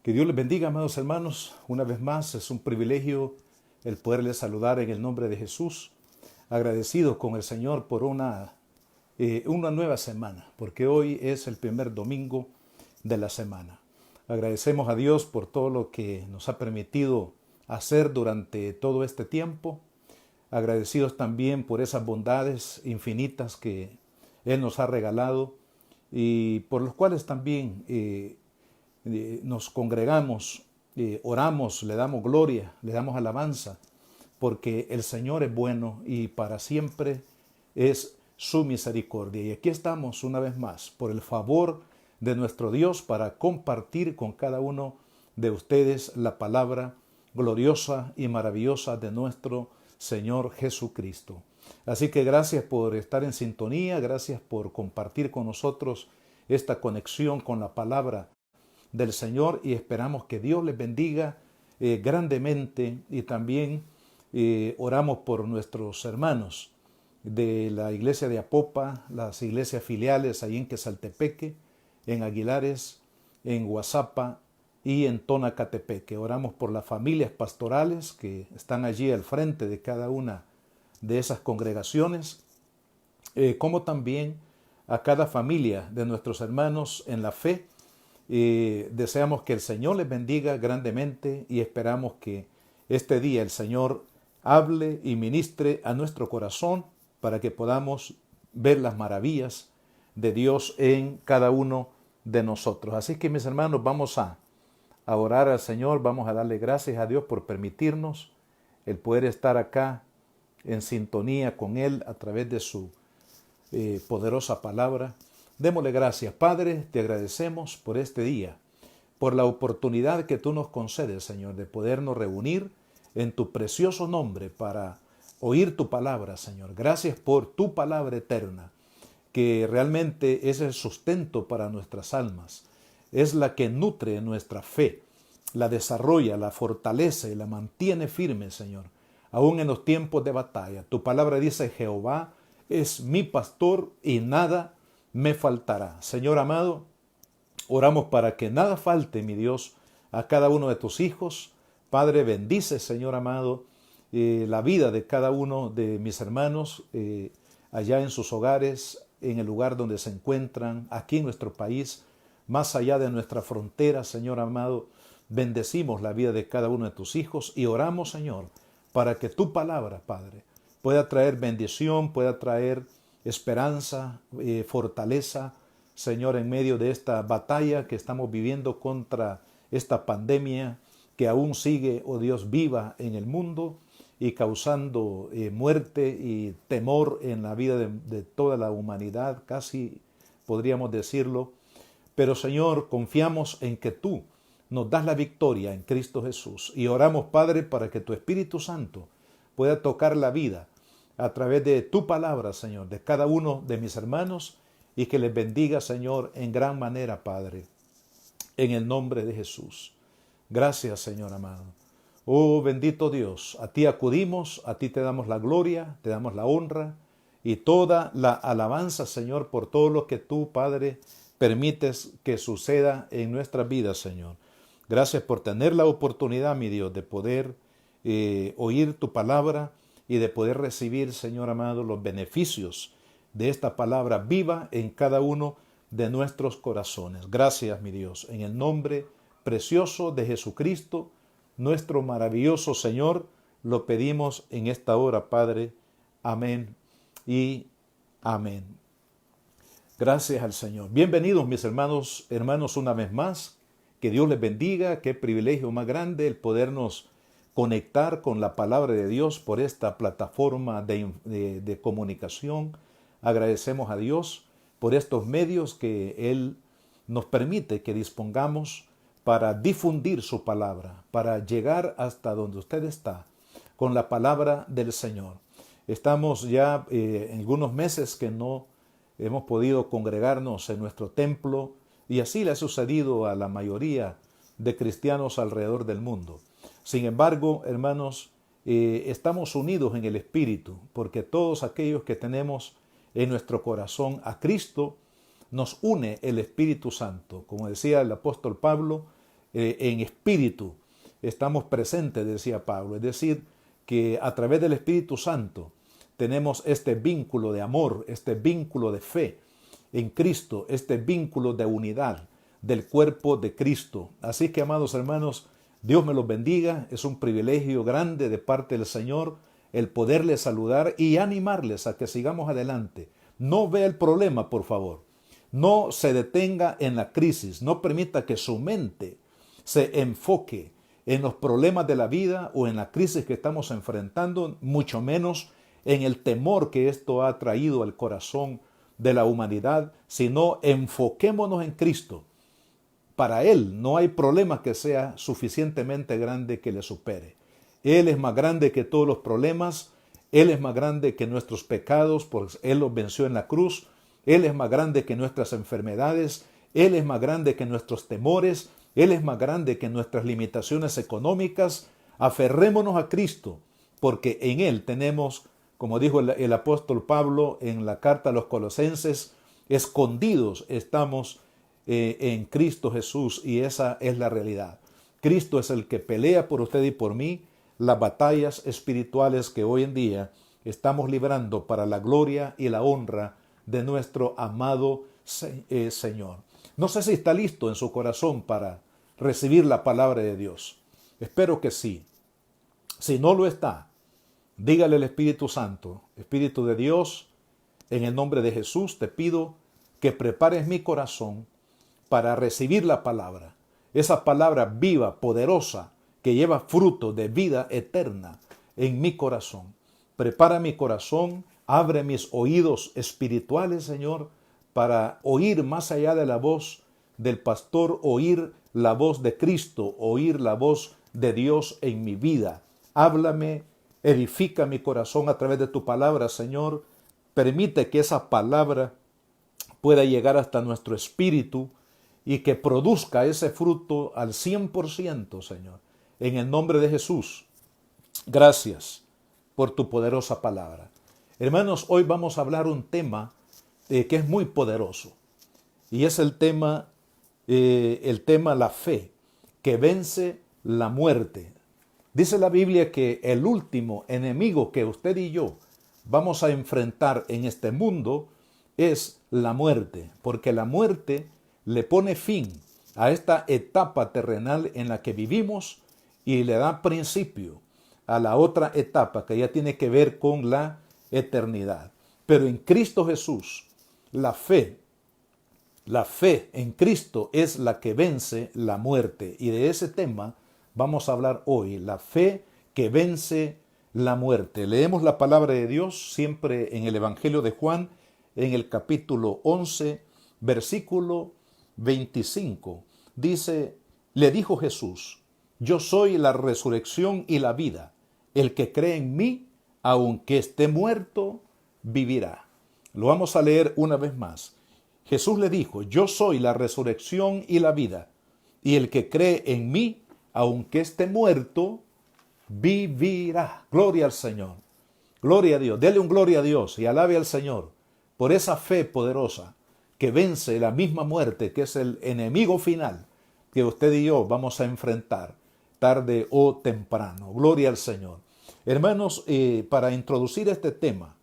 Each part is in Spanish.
Que Dios les bendiga, amados hermanos. Una vez más, es un privilegio el poderles saludar en el nombre de Jesús. Agradecidos con el Señor por una nueva semana, porque hoy es el primer domingo de la semana. Agradecemos a Dios por todo lo que nos ha permitido hacer durante todo este tiempo. Agradecidos también por esas bondades infinitas que Él nos ha regalado y por los cuales también nos congregamos, oramos, le damos gloria, le damos alabanza, porque el Señor es bueno y para siempre es su misericordia. Y aquí estamos una vez más, por el favor de nuestro Dios, para compartir con cada uno de ustedes la palabra gloriosa y maravillosa de nuestro Señor Jesucristo. Así que gracias por estar en sintonía, gracias por compartir con nosotros esta conexión con la palabra del Señor y esperamos que Dios les bendiga grandemente y también oramos por nuestros hermanos de la iglesia de Apopa, las iglesias filiales ahí en Quesaltepeque, en Aguilares, en Guazapa y en Tonacatepeque. Oramos por las familias pastorales que están allí al frente de cada una de esas congregaciones, como también a cada familia de nuestros hermanos en la fe. Deseamos que el Señor les bendiga grandemente y esperamos que este día el Señor hable y ministre a nuestro corazón para que podamos ver las maravillas de Dios en cada uno de nosotros. Así que mis hermanos, vamos a orar al Señor, vamos a darle gracias a Dios por permitirnos el poder estar acá en sintonía con Él a través de su poderosa palabra. Démosle gracias. Padre, te agradecemos por este día, por la oportunidad que tú nos concedes, Señor, de podernos reunir en tu precioso nombre para oír tu palabra, Señor. Gracias por tu palabra eterna, que realmente es el sustento para nuestras almas. Es la que nutre nuestra fe, la desarrolla, la fortalece y la mantiene firme, Señor, aún en los tiempos de batalla. Tu palabra dice: Jehová es mi pastor y nada me faltará. Señor amado, oramos para que nada falte, mi Dios, a cada uno de tus hijos. Padre, bendice, Señor amado, la vida de cada uno de mis hermanos allá en sus hogares, en el lugar donde se encuentran, aquí en nuestro país, más allá de nuestra frontera, Señor amado. Bendecimos la vida de cada uno de tus hijos y oramos, Señor, para que tu palabra, Padre, pueda traer bendición, pueda traer esperanza, fortaleza, Señor, en medio de esta batalla que estamos viviendo contra esta pandemia que aún sigue, oh Dios, viva en el mundo y causando muerte y temor en la vida de toda la humanidad, casi podríamos decirlo. Pero Señor, confiamos en que tú nos das la victoria en Cristo Jesús y oramos, Padre, para que tu Espíritu Santo pueda tocar la vida a través de tu palabra, Señor, de cada uno de mis hermanos y que les bendiga, Señor, en gran manera, Padre, en el nombre de Jesús. Gracias, Señor amado. Oh, bendito Dios, a ti acudimos, a ti te damos la gloria, te damos la honra y toda la alabanza, Señor, por todo lo que tú, Padre, permites que suceda en nuestras vidas, Señor. Gracias por tener la oportunidad, mi Dios, de poder oír tu palabra y de poder recibir, Señor amado, los beneficios de esta palabra viva en cada uno de nuestros corazones. Gracias, mi Dios, en el nombre precioso de Jesucristo, nuestro maravilloso Señor, lo pedimos en esta hora, Padre. Amén y amén. Gracias al Señor. Bienvenidos, mis hermanos, una vez más. Que Dios les bendiga. Qué privilegio más grande el podernos conectar con la palabra de Dios por esta plataforma de comunicación. Agradecemos a Dios por estos medios que Él nos permite que dispongamos para difundir su palabra, para llegar hasta donde usted está con la palabra del Señor. Estamos ya en algunos meses que no hemos podido congregarnos en nuestro templo y así le ha sucedido a la mayoría de cristianos alrededor del mundo. Sin embargo, hermanos, estamos unidos en el Espíritu, porque todos aquellos que tenemos en nuestro corazón a Cristo, nos une el Espíritu Santo. Como decía el apóstol Pablo, en espíritu estamos presentes, decía Pablo. Es decir, que a través del Espíritu Santo tenemos este vínculo de amor, este vínculo de fe en Cristo, este vínculo de unidad del cuerpo de Cristo. Así que, amados hermanos, Dios me los bendiga. Es un privilegio grande de parte del Señor el poderles saludar y animarles a que sigamos adelante. No vea el problema, por favor. No se detenga en la crisis. No permita que su mente se enfoque en los problemas de la vida o en la crisis que estamos enfrentando, mucho menos en el temor que esto ha traído al corazón de la humanidad, sino enfoquémonos en Cristo. Para Él no hay problema que sea suficientemente grande que le supere. Él es más grande que todos los problemas, Él es más grande que nuestros pecados, porque Él los venció en la cruz, Él es más grande que nuestras enfermedades, Él es más grande que nuestros temores, Él es más grande que nuestras limitaciones económicas. Aferrémonos a Cristo, porque en Él tenemos, como dijo el apóstol Pablo en la carta a los Colosenses, escondidos estamos en Cristo Jesús, y esa es la realidad. Cristo es el que pelea por usted y por mí las batallas espirituales que hoy en día estamos librando para la gloria y la honra de nuestro amado Señor. No sé si está listo en su corazón para recibir la palabra de Dios. Espero que sí. Si no lo está, dígale al Espíritu Santo: Espíritu de Dios, en el nombre de Jesús te pido que prepares mi corazón para recibir la palabra. Esa palabra viva, poderosa, que lleva fruto de vida eterna en mi corazón. Prepara mi corazón, abre mis oídos espirituales, Señor, para oír más allá de la voz del pastor, oír la voz de Cristo, oír la voz de Dios en mi vida. Háblame, edifica mi corazón a través de tu palabra, Señor. Permite que esa palabra pueda llegar hasta nuestro espíritu y que produzca ese fruto al 100%, Señor. En el nombre de Jesús, gracias por tu poderosa palabra. Hermanos, hoy vamos a hablar un tema que es muy poderoso, y es el tema la fe, que vence la muerte. Dice la Biblia que el último enemigo que usted y yo vamos a enfrentar en este mundo es la muerte, porque la muerte le pone fin a esta etapa terrenal en la que vivimos y le da principio a la otra etapa que ya tiene que ver con la eternidad. Pero en Cristo Jesús, la fe en Cristo es la que vence la muerte. Y de ese tema vamos a hablar hoy, la fe que vence la muerte. Leemos la palabra de Dios siempre en el Evangelio de Juan, en el capítulo 11, versículo 25. Dice: le dijo Jesús: yo soy la resurrección y la vida. El que cree en mí, aunque esté muerto, vivirá. Lo vamos a leer una vez más. Jesús le dijo: yo soy la resurrección y la vida. Y el que cree en mí, aunque esté muerto, vivirá. Gloria al Señor. Gloria a Dios. Dele un gloria a Dios y alabe al Señor por esa fe poderosa que vence la misma muerte, que es el enemigo final que usted y yo vamos a enfrentar tarde o temprano. Gloria al Señor. Hermanos, para introducir este tema,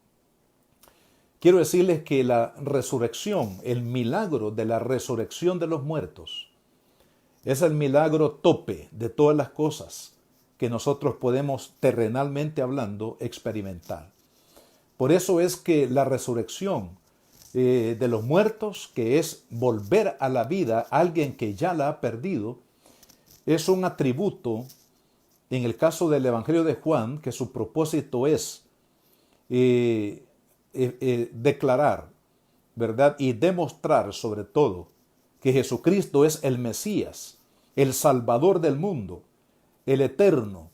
quiero decirles que la resurrección, el milagro de la resurrección de los muertos, es el milagro tope de todas las cosas que nosotros podemos, terrenalmente hablando, experimentar. Por eso es que la resurrección de los muertos, que es volver a la vida a alguien que ya la ha perdido, es un atributo, en el caso del Evangelio de Juan, que su propósito es declarar, ¿verdad? Y demostrar sobre todo que Jesucristo es el Mesías, el Salvador del mundo, el eterno,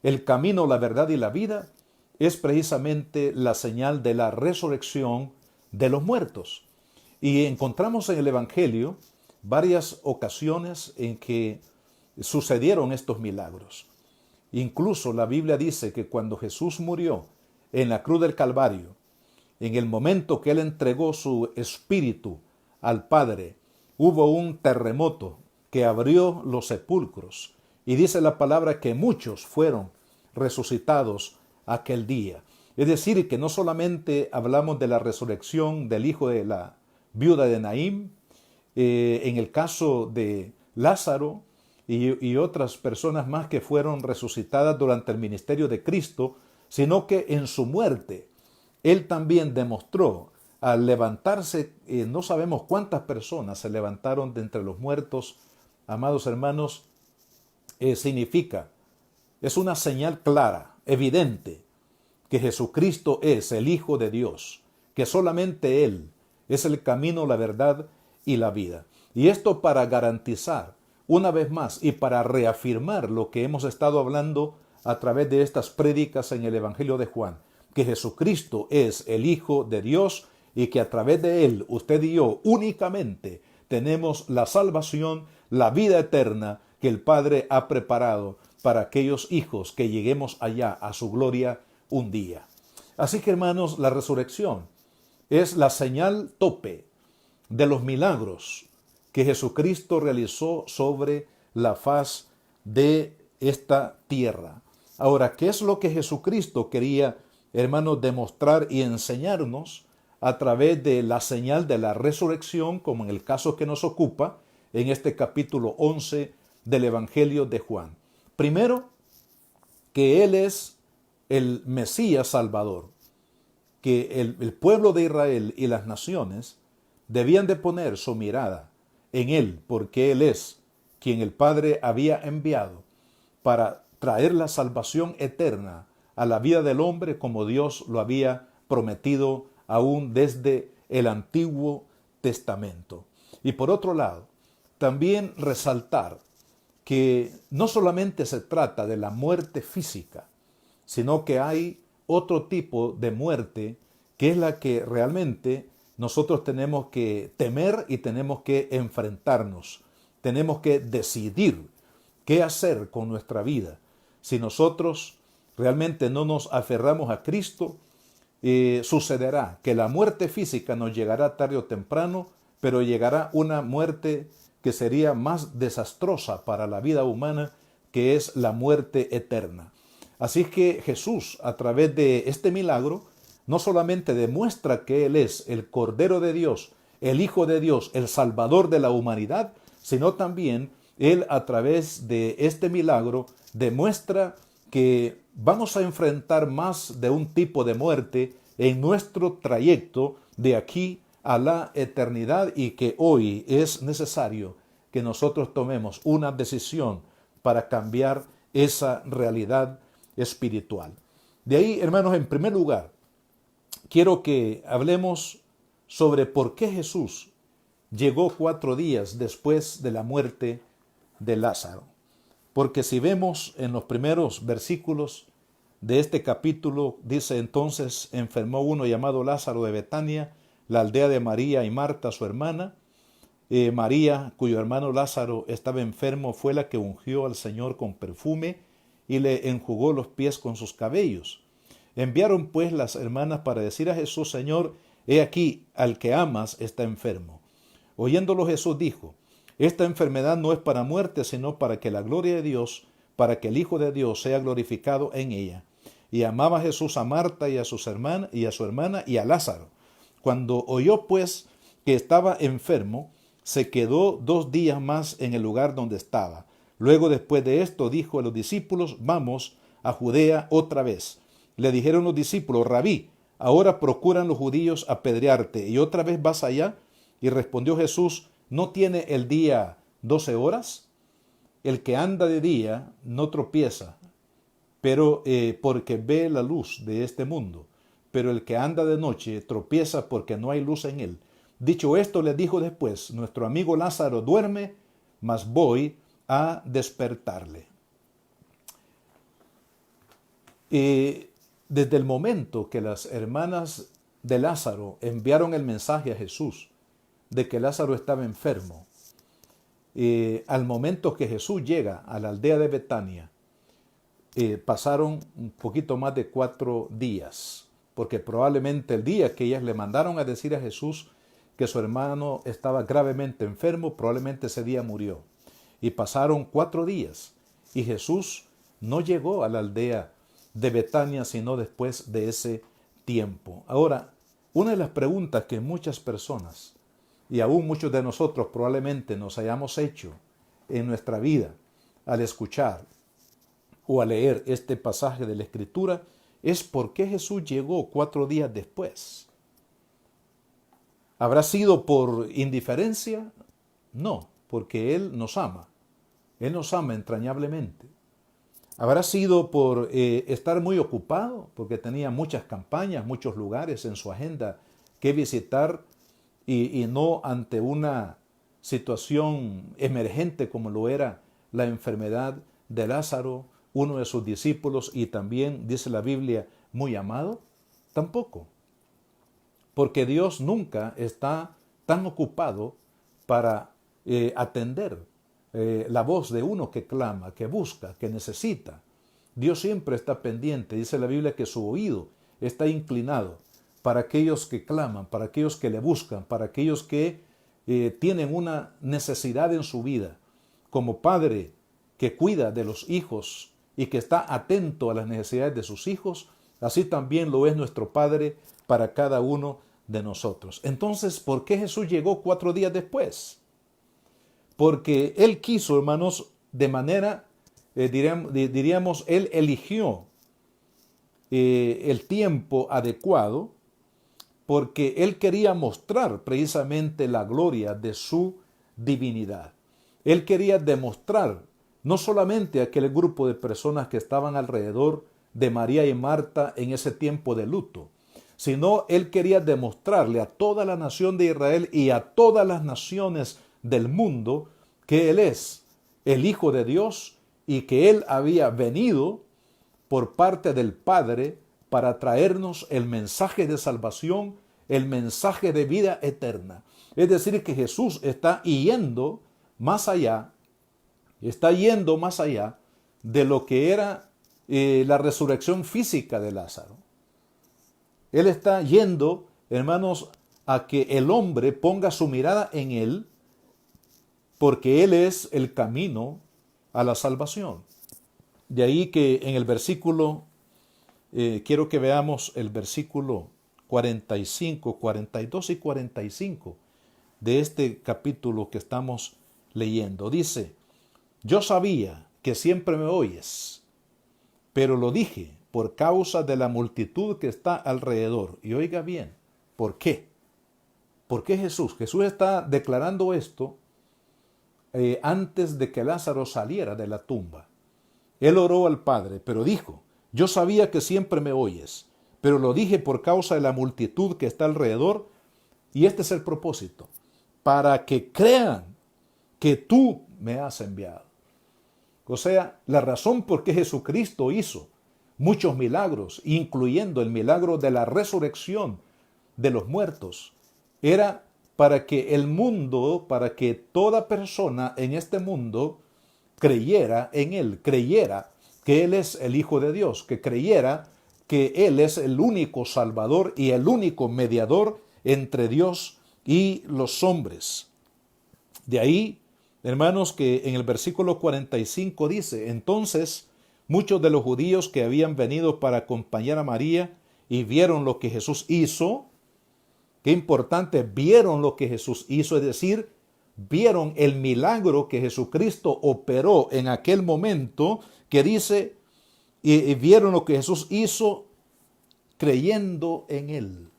el camino, la verdad y la vida. Es precisamente la señal de la resurrección de los muertos. Y encontramos en el Evangelio varias ocasiones en que sucedieron estos milagros. Incluso la Biblia dice que cuando Jesús murió en la cruz del Calvario, en el momento que Él entregó su espíritu al Padre, hubo un terremoto que abrió los sepulcros. Y dice la palabra que muchos fueron resucitados aquel día. Es decir, que no solamente hablamos de la resurrección del hijo de la viuda de Naín, en el caso de Lázaro y otras personas más que fueron resucitadas durante el ministerio de Cristo, sino que en su muerte Él también demostró, al levantarse, no sabemos cuántas personas se levantaron de entre los muertos, amados hermanos, significa, es una señal clara, evidente, que Jesucristo es el Hijo de Dios, que solamente Él es el camino, la verdad y la vida. Y esto para garantizar una vez más y para reafirmar lo que hemos estado hablando a través de estas prédicas en el Evangelio de Juan, que Jesucristo es el Hijo de Dios y que a través de Él, usted y yo únicamente tenemos la salvación, la vida eterna que el Padre ha preparado para aquellos hijos que lleguemos allá a su gloria un día. Así que, hermanos, la resurrección es la señal tope de los milagros que Jesucristo realizó sobre la faz de esta tierra. Ahora, ¿qué es lo que Jesucristo quería, hermanos, demostrar y enseñarnos a través de la señal de la resurrección, como en el caso que nos ocupa en este capítulo 11 del Evangelio de Juan? Primero, que Él es el Mesías Salvador, que el pueblo de Israel y las naciones debían de poner su mirada en Él, porque Él es quien el Padre había enviado para traer la salvación eterna a la vida del hombre como Dios lo había prometido aún desde el Antiguo Testamento. Y por otro lado, también resaltar que no solamente se trata de la muerte física, sino que hay otro tipo de muerte que es la que realmente nosotros tenemos que temer y tenemos que enfrentarnos. Tenemos que decidir qué hacer con nuestra vida. Si nosotros realmente no nos aferramos a Cristo, sucederá que la muerte física nos llegará tarde o temprano, pero llegará una muerte que sería más desastrosa para la vida humana, que es la muerte eterna. Así que Jesús, a través de este milagro, no solamente demuestra que Él es el Cordero de Dios, el Hijo de Dios, el Salvador de la humanidad, sino también Él, a través de este milagro, demuestra que vamos a enfrentar más de un tipo de muerte en nuestro trayecto de aquí a la eternidad, y que hoy es necesario que nosotros tomemos una decisión para cambiar esa realidad espiritual. De ahí, hermanos, en primer lugar, quiero que hablemos sobre por qué Jesús llegó 4 días después de la muerte de Lázaro. Porque si vemos en los primeros versículos de este capítulo, dice: entonces enfermó uno llamado Lázaro de Betania, la aldea de María y Marta, su hermana. María, cuyo hermano Lázaro estaba enfermo, fue la que ungió al Señor con perfume y le enjugó los pies con sus cabellos. Enviaron pues las hermanas para decir a Jesús: Señor, he aquí, al que amas está enfermo. Oyéndolo Jesús dijo: esta enfermedad no es para muerte, sino para que la gloria de Dios, para que el Hijo de Dios sea glorificado en ella. Y amaba Jesús a Marta y a su hermana y a Lázaro. Cuando oyó pues que estaba enfermo, se quedó 2 días más en el lugar donde estaba. Luego, después de esto, dijo a los discípulos: vamos a Judea otra vez. Le dijeron los discípulos: Rabí, ahora procuran los judíos apedrearte, ¿y otra vez vas allá? Y respondió Jesús: ¿no tiene el día 12 horas? El que anda de día no tropieza, pero porque ve la luz de este mundo. Pero el que anda de noche tropieza porque no hay luz en él. Dicho esto, le dijo después: nuestro amigo Lázaro duerme, mas voy a despertarle. Desde el momento que las hermanas de Lázaro enviaron el mensaje a Jesús de que Lázaro estaba enfermo, al momento que Jesús llega a la aldea de Betania, pasaron un poquito más de 4 días, porque probablemente el día que ellas le mandaron a decir a Jesús que su hermano estaba gravemente enfermo, probablemente ese día murió. y pasaron 4 días y Jesús no llegó a la aldea de Betania sino después de ese tiempo. Ahora, una de las preguntas que muchas personas y aún muchos de nosotros probablemente nos hayamos hecho en nuestra vida al escuchar o al leer este pasaje de la Escritura es ¿por qué Jesús llegó 4 días después? ¿Habrá sido por indiferencia? No, porque Él nos ama. Él nos ama entrañablemente. ¿Habrá sido por estar muy ocupado? Porque tenía muchas campañas, muchos lugares en su agenda que visitar y no ante una situación emergente como lo era la enfermedad de Lázaro, uno de sus discípulos y también, dice la Biblia, muy amado? Tampoco. Porque Dios nunca está tan ocupado para atender la voz de uno que clama, que busca, que necesita. Dios siempre está pendiente. Dice la Biblia que su oído está inclinado para aquellos que claman, para aquellos que le buscan, para aquellos que tienen una necesidad en su vida. Como padre que cuida de los hijos y que está atento a las necesidades de sus hijos, así también lo es nuestro Padre para cada uno de nosotros. Entonces, ¿por qué Jesús llegó 4 días después? Porque Él quiso, hermanos, de manera, diríamos, Él eligió el tiempo adecuado porque Él quería mostrar precisamente la gloria de su divinidad. Él quería demostrar no solamente a aquel grupo de personas que estaban alrededor de María y Marta en ese tiempo de luto, sino Él quería demostrarle a toda la nación de Israel y a todas las naciones del mundo que Él es el Hijo de Dios y que Él había venido por parte del Padre para traernos el mensaje de salvación, el mensaje de vida eterna. Es decir, que Jesús está yendo más allá de lo que era la resurrección física de Lázaro. Él está yendo, hermanos, a que el hombre ponga su mirada en Él, porque Él es el camino a la salvación. De ahí que en el versículo, quiero que veamos el versículo 45, 42 y 45 de este capítulo que estamos leyendo. Dice, yo sabía que siempre me oyes, pero lo dije por causa de la multitud que está alrededor. Y oiga bien, ¿por qué? ¿Por qué Jesús? Jesús está declarando esto antes de que Lázaro saliera de la tumba. Él oró al Padre, pero dijo, yo sabía que siempre me oyes, pero lo dije por causa de la multitud que está alrededor, y este es el propósito, para que crean que tú me has enviado. O sea, la razón por qué Jesucristo hizo muchos milagros, incluyendo el milagro de la resurrección de los muertos, era para que el mundo, para que toda persona en este mundo creyera en Él, creyera que Él es el Hijo de Dios, que creyera que Él es el único Salvador y el único mediador entre Dios y los hombres. De ahí, hermanos, que en el versículo 45 dice, entonces muchos de los judíos que habían venido para acompañar a María y vieron lo que Jesús hizo, qué importante, vieron lo que Jesús hizo, es decir, vieron el milagro que Jesucristo operó en aquel momento, que dice, y vieron lo que Jesús hizo creyendo en Él.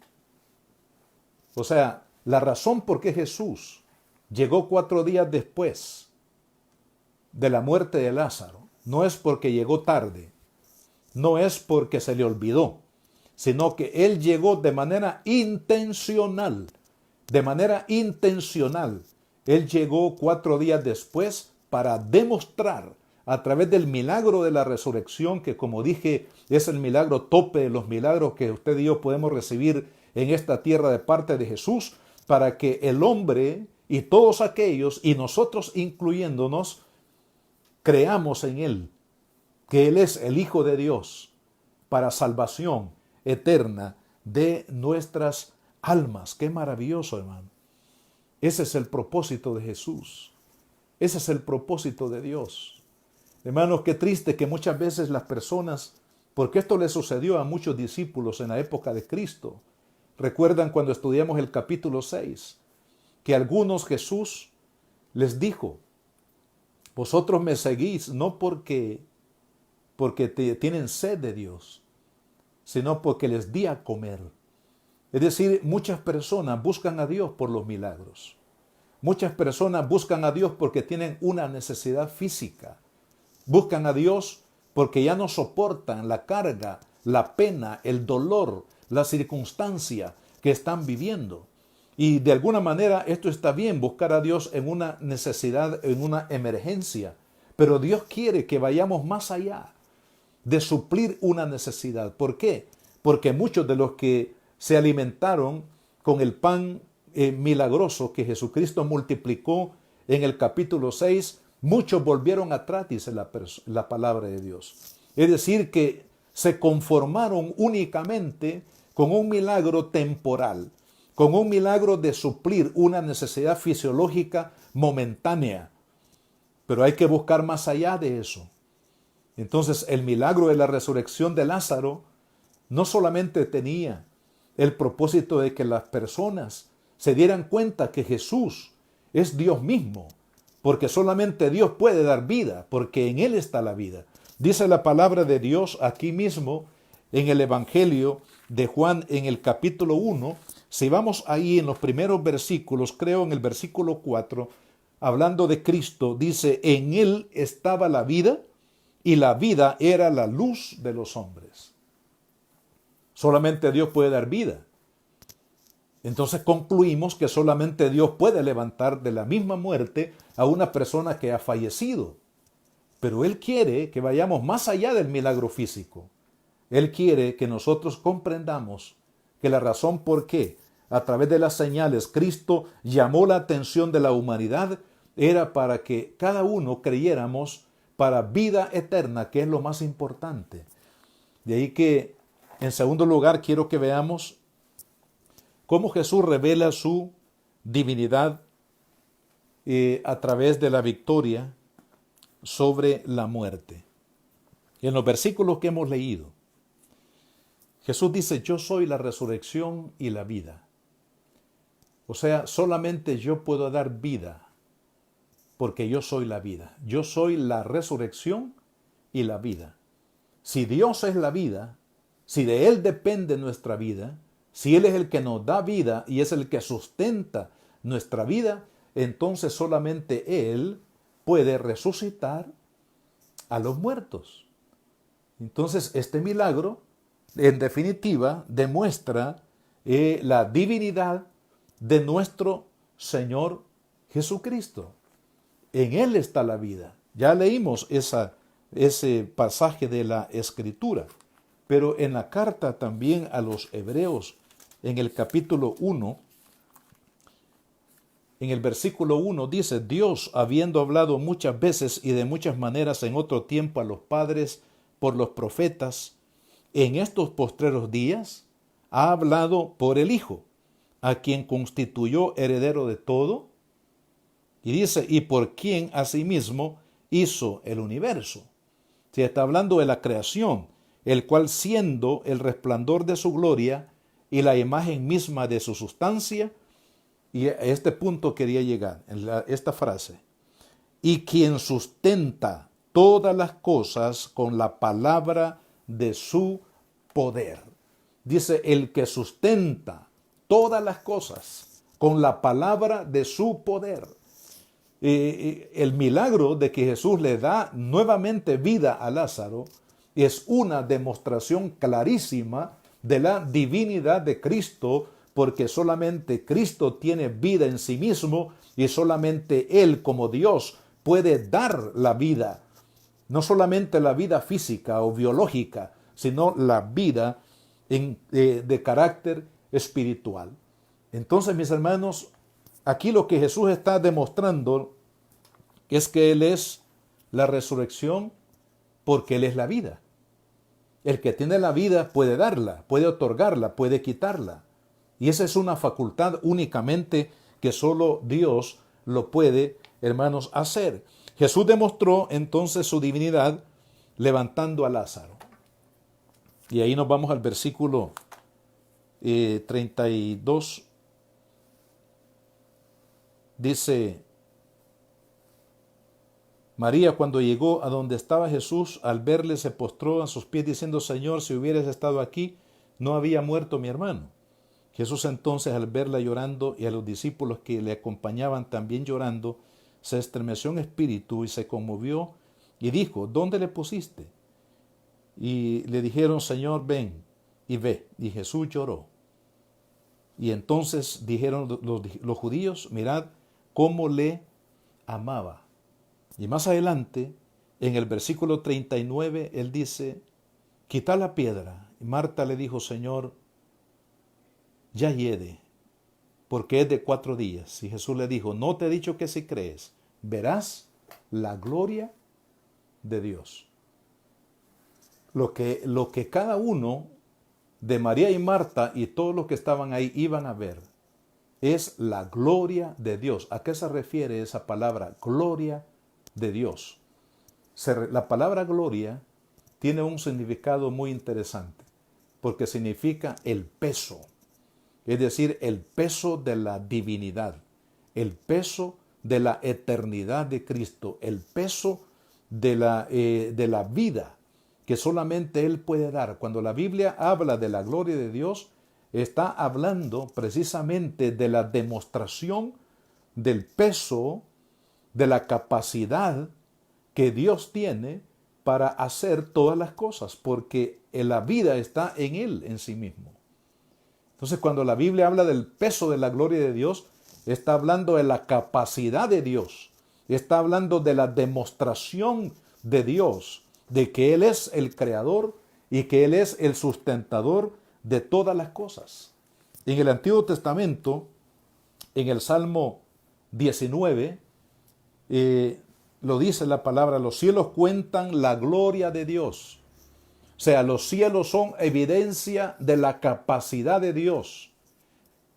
O sea, la razón por qué Jesús llegó 4 días después de la muerte de Lázaro no es porque llegó tarde, no es porque se le olvidó, sino que Él llegó de manera intencional, de manera intencional. Él llegó 4 días después para demostrar a través del milagro de la resurrección, que como dije es el milagro tope de los milagros que usted y yo podemos recibir en esta tierra de parte de Jesús, para que el hombre y todos aquellos, y nosotros incluyéndonos, creamos en Él, que Él es el Hijo de Dios para salvación eterna de nuestras almas. Qué maravilloso, hermano. Ese es el propósito de Jesús. Ese es el propósito de Dios. Hermanos, qué triste que muchas veces las personas, porque esto le sucedió a muchos discípulos en la época de Cristo. Recuerdan cuando estudiamos el capítulo 6, que algunos Jesús les dijo: vosotros me seguís no porque tienen sed de Dios, sino porque les di a comer. Es decir, muchas personas buscan a Dios por los milagros. Muchas personas buscan a Dios porque tienen una necesidad física. Buscan a Dios porque ya no soportan la carga, la pena, el dolor, la circunstancia que están viviendo. Y de alguna manera esto está bien, buscar a Dios en una necesidad, en una emergencia. Pero Dios quiere que vayamos más allá de suplir una necesidad. ¿Por qué? Porque muchos de los que se alimentaron con el pan milagroso que Jesucristo multiplicó en el capítulo 6, muchos volvieron atrás, dice la palabra de Dios. Es decir, que se conformaron únicamente con un milagro temporal, con un milagro de suplir una necesidad fisiológica momentánea. Pero hay que buscar más allá de eso. Entonces, el milagro de la resurrección de Lázaro no solamente tenía el propósito de que las personas se dieran cuenta que Jesús es Dios mismo, porque solamente Dios puede dar vida, porque en Él está la vida. Dice la palabra de Dios aquí mismo en el Evangelio de Juan, en el capítulo 1, si vamos ahí en los primeros versículos, creo en el versículo 4, hablando de Cristo, dice: en Él estaba la vida, y la vida era la luz de los hombres. Solamente Dios puede dar vida. Entonces concluimos que solamente Dios puede levantar de la misma muerte a una persona que ha fallecido. Pero Él quiere que vayamos más allá del milagro físico. Él quiere que nosotros comprendamos que la razón por qué a través de las señales Cristo llamó la atención de la humanidad era para que cada uno creyéramos para vida eterna, que es lo más importante. De ahí que, en segundo lugar, quiero que veamos cómo Jesús revela su divinidad a través de la victoria sobre la muerte. En los versículos que hemos leído, Jesús dice: yo soy la resurrección y la vida. O sea, solamente yo puedo dar vida, porque yo soy la vida. Yo soy la resurrección y la vida. Si Dios es la vida, si de Él depende nuestra vida, si Él es el que nos da vida y es el que sustenta nuestra vida, entonces solamente Él puede resucitar a los muertos. Entonces, este milagro, en definitiva, demuestra la divinidad de nuestro Señor Jesucristo. En Él está la vida. Ya leímos ese pasaje de la Escritura. Pero en la carta también a los Hebreos, en el capítulo 1, en el versículo 1 dice: Dios, habiendo hablado muchas veces y de muchas maneras en otro tiempo a los padres por los profetas, en estos postreros días ha hablado por el Hijo, a quien constituyó heredero de todo, y dice: y por quien asimismo hizo el universo. Se está hablando de la creación, el cual, siendo el resplandor de su gloria y la imagen misma de su sustancia, y a este punto quería llegar, esta frase: y quien sustenta todas las cosas con la palabra de su poder. Dice: el que sustenta todas las cosas con la palabra de su poder. El milagro de que Jesús le da nuevamente vida a Lázaro es una demostración clarísima de la divinidad de Cristo, porque solamente Cristo tiene vida en sí mismo y solamente Él, como Dios, puede dar la vida. No solamente la vida física o biológica, sino la vida de carácter espiritual. Entonces, mis hermanos, aquí lo que Jesús está demostrando es que Él es la resurrección, porque Él es la vida. El que tiene la vida puede darla, puede otorgarla, puede quitarla. Y esa es una facultad únicamente que solo Dios lo puede hermanos, hacer. Jesús demostró entonces su divinidad levantando a Lázaro. Y ahí nos vamos al versículo 32. Dice: María, cuando llegó a donde estaba Jesús, al verle se postró a sus pies diciendo: Señor, si hubieras estado aquí, no había muerto mi hermano. Jesús entonces, al verla llorando y a los discípulos que le acompañaban también llorando, se estremeció en espíritu y se conmovió y dijo: ¿Dónde le pusiste? Y le dijeron: Señor, ven y ve. Y Jesús lloró. Y entonces dijeron los judíos: mirad cómo le amaba. Y más adelante, en el versículo 39, él dice: quita la piedra. Y Marta le dijo: Señor, ya hiede, porque es de 4 días. Y Jesús le dijo: no te he dicho que si crees, verás la gloria de Dios. Lo que cada uno de María y Marta y todos los que estaban ahí iban a ver es la gloria de Dios. ¿A qué se refiere esa palabra? Gloria de Dios. La palabra gloria tiene un significado muy interesante, porque significa el peso, es decir, el peso de la divinidad, el peso de la eternidad de Cristo, el peso de la vida que solamente Él puede dar. Cuando la Biblia habla de la gloria de Dios, está hablando precisamente de la demostración del peso, de la capacidad que Dios tiene para hacer todas las cosas, porque la vida está en Él, en sí mismo. Entonces, cuando la Biblia habla del peso de la gloria de Dios, está hablando de la capacidad de Dios, está hablando de la demostración de Dios, de que Él es el creador y que Él es el sustentador de todas las cosas. En el Antiguo Testamento, en el Salmo 19, lo dice la palabra: los cielos cuentan la gloria de Dios. O sea, los cielos son evidencia de la capacidad de Dios.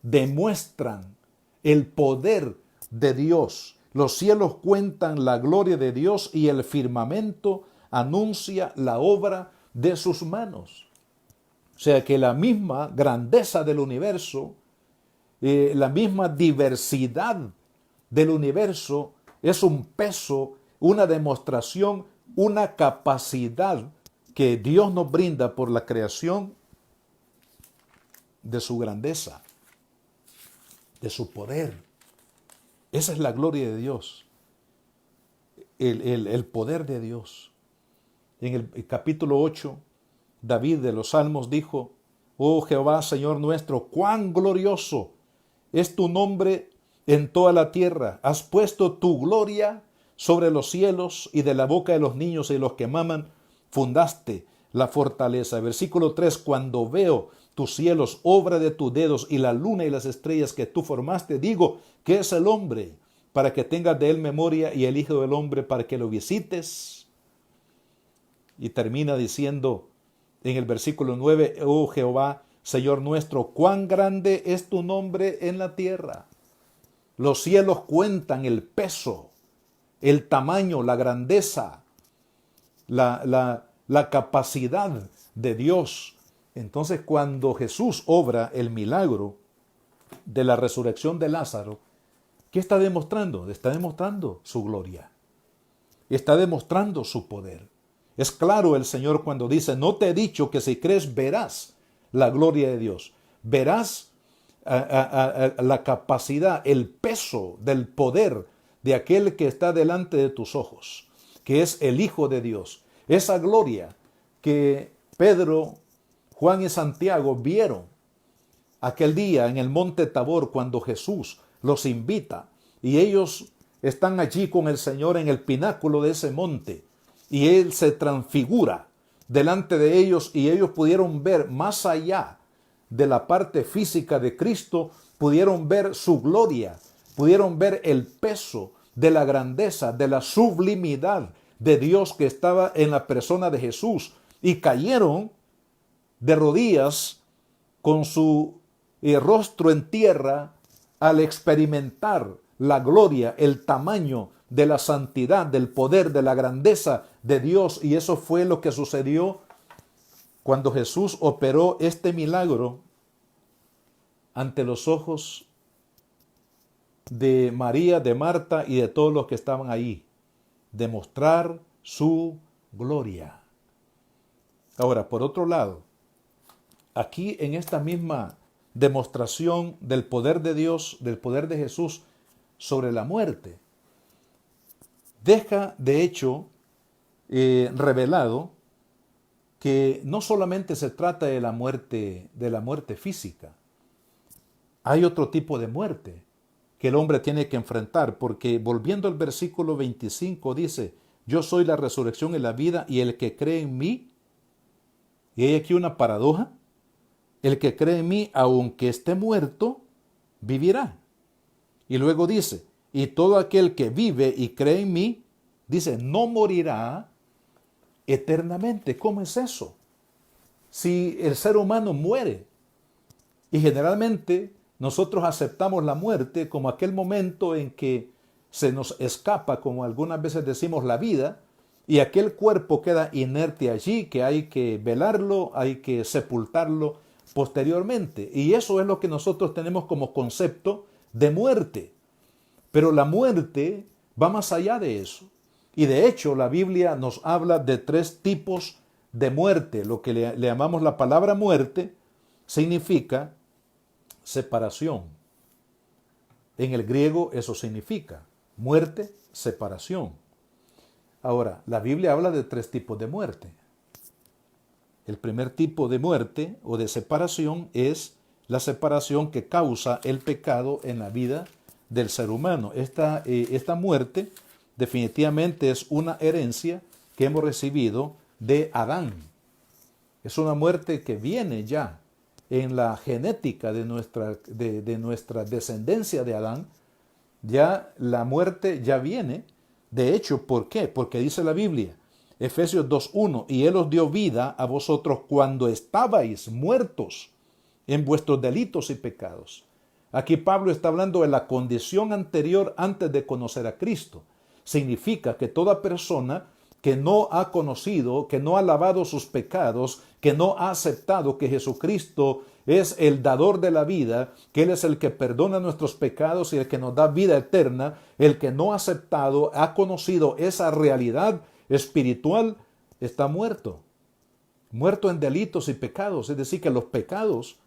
Demuestran el poder de Dios. Los cielos cuentan la gloria de Dios y el firmamento anuncia la obra de sus manos. O sea que la misma grandeza del universo, la misma diversidad del universo es un peso, una demostración, una capacidad que Dios nos brinda por la creación de su grandeza, de su poder. Esa es la gloria de Dios, el poder de Dios. En el capítulo 8, David de los Salmos dijo: oh Jehová, Señor nuestro, cuán glorioso es tu nombre en toda la tierra. Has puesto tu gloria sobre los cielos, y de la boca de los niños y de los que maman fundaste la fortaleza. Versículo 3, cuando veo tus cielos, obra de tus dedos, y la luna y las estrellas que tú formaste, digo: ¿qué es el hombre para que tengas de él memoria, y el hijo del hombre para que lo visites? Y termina diciendo en el versículo 9: oh Jehová, Señor nuestro, cuán grande es tu nombre en la tierra. Los cielos cuentan el peso, el tamaño, la grandeza, la capacidad de Dios. Entonces, cuando Jesús obra el milagro de la resurrección de Lázaro, ¿qué está demostrando? Está demostrando su gloria. Está demostrando su poder. Es claro el Señor cuando dice: no te he dicho que si crees verás la gloria de Dios. Verás la capacidad, el peso del poder de aquel que está delante de tus ojos, que es el Hijo de Dios. Esa gloria que Pedro, Juan y Santiago vieron aquel día en el monte Tabor, cuando Jesús los invita y ellos están allí con el Señor en el pináculo de ese monte, y Él se transfigura delante de ellos, y ellos pudieron ver más allá de la parte física de Cristo, pudieron ver su gloria, pudieron ver el peso de la grandeza, de la sublimidad de Dios que estaba en la persona de Jesús, y cayeron de rodillas con su rostro en tierra al experimentar la gloria, el tamaño de la santidad, del poder, de la grandeza de Dios. Y eso fue lo que sucedió cuando Jesús operó este milagro ante los ojos de María, de Marta y de todos los que estaban ahí. Demostrar su gloria. Ahora, por otro lado, aquí en esta misma demostración del poder de Dios, del poder de Jesús sobre la muerte, deja de hecho revelado que no solamente se trata de la muerte física, hay otro tipo de muerte que el hombre tiene que enfrentar, porque volviendo al versículo 25 dice, yo soy la resurrección y la vida, y el que cree en mí, y hay aquí una paradoja, el que cree en mí, aunque esté muerto, vivirá. Y luego dice, y todo aquel que vive y cree en mí, dice, no morirá eternamente. ¿Cómo es eso? Si el ser humano muere, y generalmente nosotros aceptamos la muerte como aquel momento en que se nos escapa, como algunas veces decimos, la vida, y aquel cuerpo queda inerte allí, que hay que velarlo, hay que sepultarlo posteriormente. Y eso es lo que nosotros tenemos como concepto de muerte. Pero la muerte va más allá de eso. Y de hecho la Biblia nos habla de 3 tipos de muerte. Lo que le llamamos la palabra muerte significa separación. En el griego eso significa muerte, separación. Ahora, la Biblia habla de 3 tipos de muerte. El primer tipo de muerte o de separación es la separación que causa el pecado en la vida del ser humano. Esta muerte definitivamente es una herencia que hemos recibido de Adán. Es una muerte que viene ya en la genética de nuestra descendencia de Adán. Ya la muerte ya viene. De hecho, ¿por qué? Porque dice la Biblia, Efesios 2:1, y Él os dio vida a vosotros cuando estabais muertos en vuestros delitos y pecados. Aquí Pablo está hablando de la condición anterior antes de conocer a Cristo. Significa que toda persona que no ha conocido, que no ha lavado sus pecados, que no ha aceptado que Jesucristo es el dador de la vida, que Él es el que perdona nuestros pecados y el que nos da vida eterna, el que no ha aceptado, ha conocido esa realidad espiritual, está muerto. Muerto en delitos y pecados, es decir, que los pecados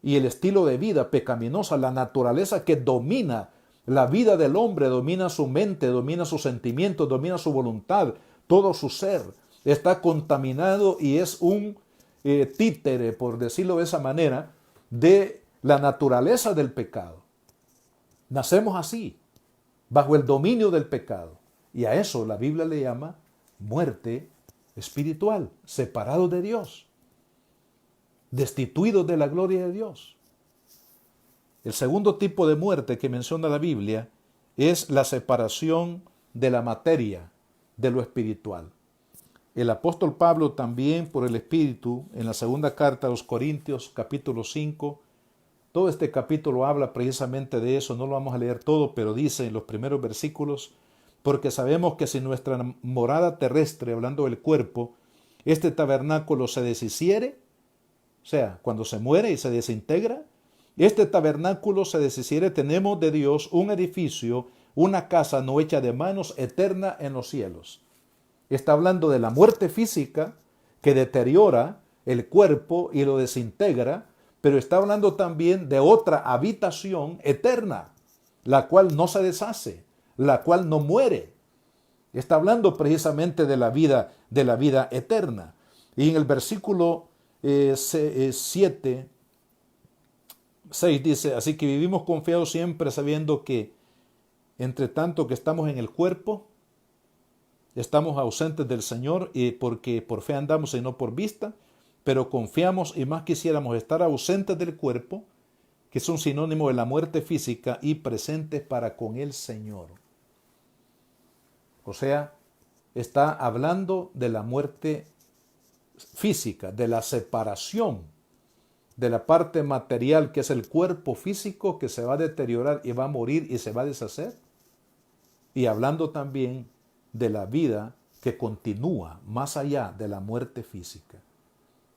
y el estilo de vida pecaminosa, la naturaleza que domina la vida del hombre, domina su mente, domina sus sentimientos, domina su voluntad, todo su ser, está contaminado y es un títere, por decirlo de esa manera, de la naturaleza del pecado. Nacemos así, bajo el dominio del pecado. Y a eso la Biblia le llama muerte espiritual, separado de Dios, destituidos de la gloria de Dios. El segundo tipo de muerte que menciona la Biblia es la separación de la materia de lo espiritual. El apóstol Pablo también por el Espíritu, en la segunda carta a los Corintios, capítulo 5, todo este capítulo habla precisamente de eso, no lo vamos a leer todo, pero dice en los primeros versículos, porque sabemos que si nuestra morada terrestre, hablando del cuerpo, este tabernáculo se deshiciere, o sea, cuando se muere y se desintegra, este tabernáculo se deshiciere, tenemos de Dios un edificio, una casa no hecha de manos, eterna en los cielos. Está hablando de la muerte física que deteriora el cuerpo y lo desintegra, pero está hablando también de otra habitación eterna, la cual no se deshace, la cual no muere. Está hablando precisamente de la vida eterna. Y en el versículo 6 dice, así que vivimos confiados siempre sabiendo que entre tanto que estamos en el cuerpo, estamos ausentes del Señor porque por fe andamos y no por vista, pero confiamos y más quisiéramos estar ausentes del cuerpo, que es un sinónimo de la muerte física, y presentes para con el Señor. O sea, está hablando de la muerte física, de la separación de la parte material que es el cuerpo físico que se va a deteriorar y va a morir y se va a deshacer. y hablando también de la vida que continúa más allá de la muerte física.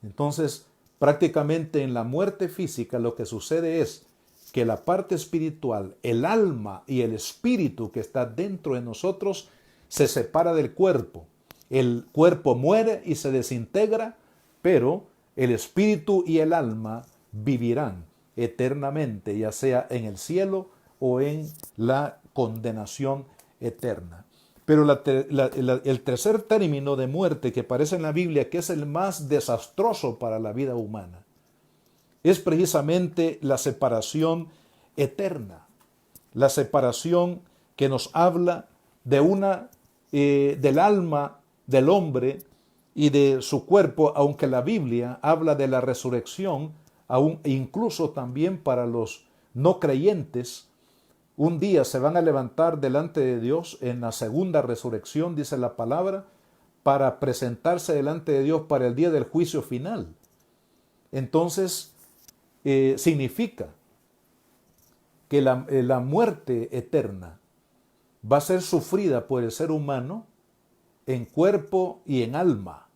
Entonces, prácticamente en la muerte física lo que sucede es que la parte espiritual, el alma y el espíritu que está dentro de nosotros se separa del cuerpo. El cuerpo muere y se desintegra, pero el espíritu y el alma vivirán eternamente, ya sea en el cielo o en la condenación eterna. Pero el tercer término de muerte que aparece en la Biblia, que es el más desastroso para la vida humana, es precisamente la separación eterna. La separación que nos habla de del alma del hombre y de su cuerpo, aunque la Biblia habla de la resurrección, incluso también para los no creyentes. Un día se van a levantar delante de Dios en la segunda resurrección, dice la palabra, para presentarse delante de Dios para el día del juicio final. Entonces, significa que la muerte eterna va a ser sufrida por el ser humano en cuerpo y en alma.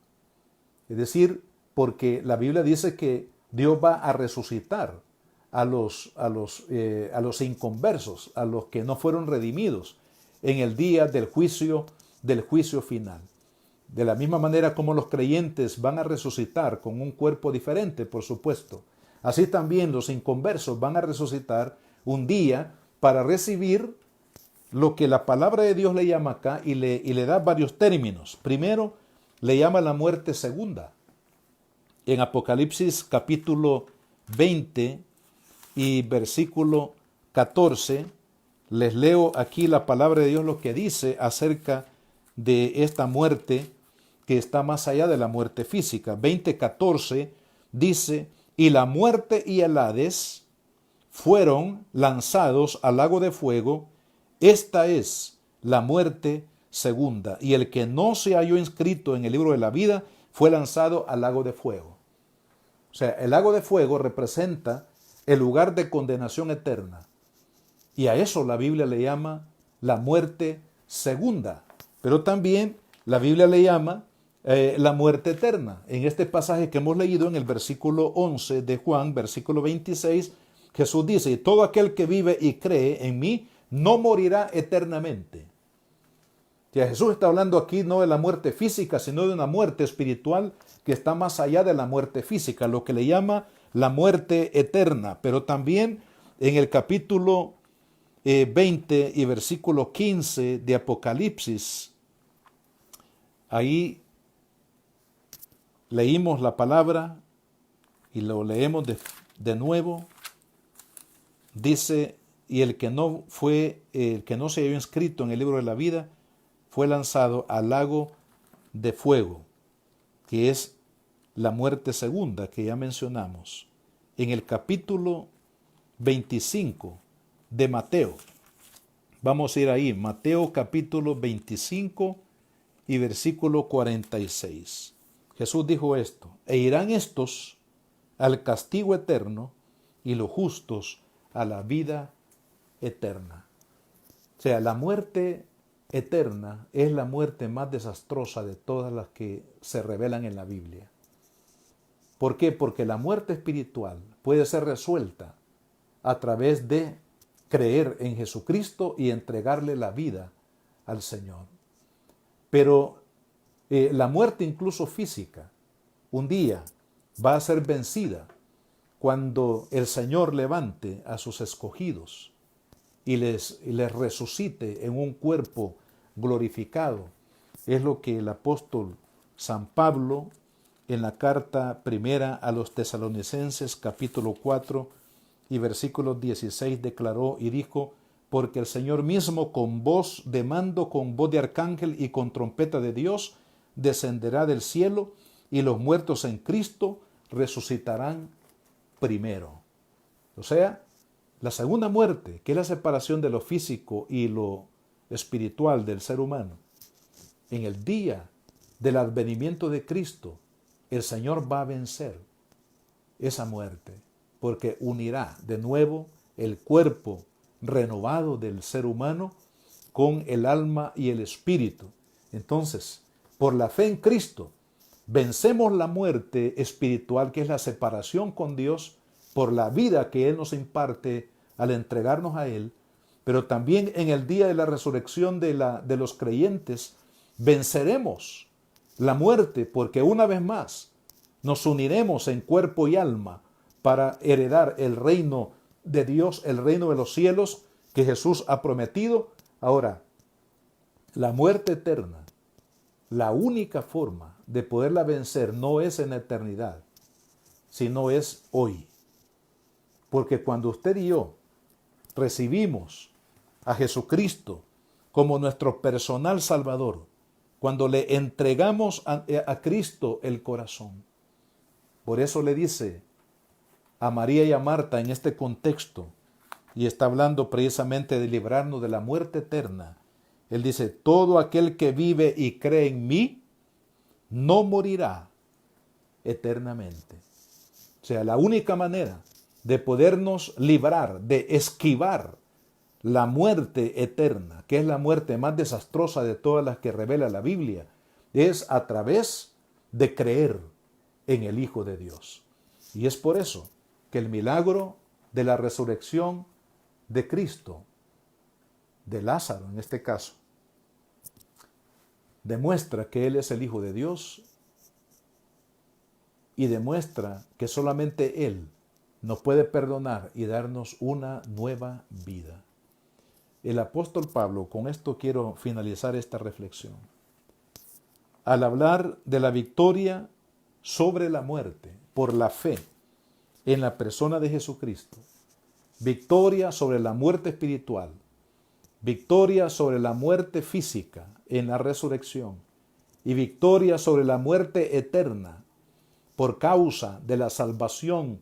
Es decir, porque la Biblia dice que Dios va a resucitar a los inconversos, a los que no fueron redimidos en el día del juicio final. De la misma manera como los creyentes van a resucitar con un cuerpo diferente, por supuesto, así también los inconversos van a resucitar un día para recibir lo que la palabra de Dios le llama acá y le da varios términos. Primero, le llama la muerte segunda. En Apocalipsis capítulo 20 y versículo 14, les leo aquí la palabra de Dios lo que dice acerca de esta muerte que está más allá de la muerte física. 20:14 dice, y la muerte y el Hades fueron lanzados al lago de fuego. Esta es la muerte segunda. Y el que no se halló inscrito en el libro de la vida fue lanzado al lago de fuego. O sea, el lago de fuego representa el lugar de condenación eterna. Y a eso la Biblia le llama la muerte segunda. Pero también la Biblia le llama la muerte eterna. En este pasaje que hemos leído en el versículo 11 de Juan, versículo 26, Jesús dice, todo aquel que vive y cree en mí no morirá eternamente. Ya Jesús está hablando aquí no de la muerte física, sino de una muerte espiritual que está más allá de la muerte física, lo que le llama la muerte eterna. Pero también en el capítulo 20 y versículo 15 de Apocalipsis, ahí leímos la palabra y lo leemos de nuevo. Dice, y el que no se halló inscrito en el libro de la vida fue lanzado al lago de fuego, que es la muerte segunda que ya mencionamos. En el capítulo 25 de Mateo, vamos a ir ahí, Mateo capítulo 25 y versículo 46. Jesús dijo esto, e irán estos al castigo eterno y los justos a la vida eterna. O sea, la muerte eterna es la muerte más desastrosa de todas las que se revelan en la Biblia. ¿Por qué? Porque la muerte espiritual puede ser resuelta a través de creer en Jesucristo y entregarle la vida al Señor. Pero la muerte incluso física, un día va a ser vencida cuando el Señor levante a sus escogidos y les resucite en un cuerpo glorificado. Es lo que el apóstol San Pablo en la carta primera a los Tesalonicenses capítulo 4 y versículo 16 declaró y dijo, porque el Señor mismo con voz de mando, con voz de arcángel y con trompeta de Dios descenderá del cielo y los muertos en Cristo resucitarán primero. O sea, la segunda muerte, que es la separación de lo físico y lo espiritual del ser humano, en el día del advenimiento de Cristo, el Señor va a vencer esa muerte, porque unirá de nuevo el cuerpo renovado del ser humano con el alma y el espíritu. Entonces, por la fe en Cristo, vencemos la muerte espiritual, que es la separación con Dios, por la vida que Él nos imparte al entregarnos a Él, pero también en el día de la resurrección de los creyentes, venceremos la muerte, porque una vez más nos uniremos en cuerpo y alma para heredar el reino de Dios, el reino de los cielos que Jesús ha prometido. Ahora, la muerte eterna, la única forma de poderla vencer no es en la eternidad, sino es hoy. Porque cuando usted y yo recibimos a Jesucristo como nuestro personal Salvador, cuando le entregamos a Cristo el corazón, por eso le dice a María y a Marta en este contexto, y está hablando precisamente de librarnos de la muerte eterna. Él dice, todo aquel que vive y cree en mí, no morirá eternamente. O sea, la única manera de podernos librar, de esquivar la muerte eterna, que es la muerte más desastrosa de todas las que revela la Biblia, es a través de creer en el Hijo de Dios. Y es por eso que el milagro de la resurrección de Cristo, de Lázaro en este caso, demuestra que Él es el Hijo de Dios y demuestra que solamente Él nos puede perdonar y darnos una nueva vida. El apóstol Pablo, con esto quiero finalizar esta reflexión, al hablar de la victoria sobre la muerte por la fe en la persona de Jesucristo, victoria sobre la muerte espiritual, victoria sobre la muerte física en la resurrección y victoria sobre la muerte eterna por causa de la salvación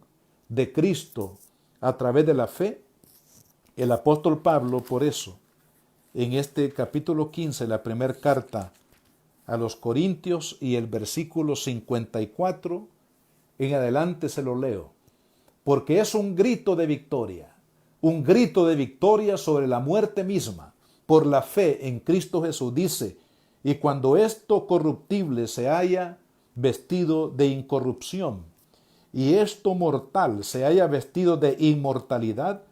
de Cristo a través de la fe, el apóstol Pablo, por eso, en este capítulo 15, la primera carta a los Corintios y el versículo 54, en adelante se lo leo, porque es un grito de victoria sobre la muerte misma, por la fe en Cristo Jesús. Dice, y cuando esto corruptible se haya vestido de incorrupción, y esto mortal se haya vestido de inmortalidad,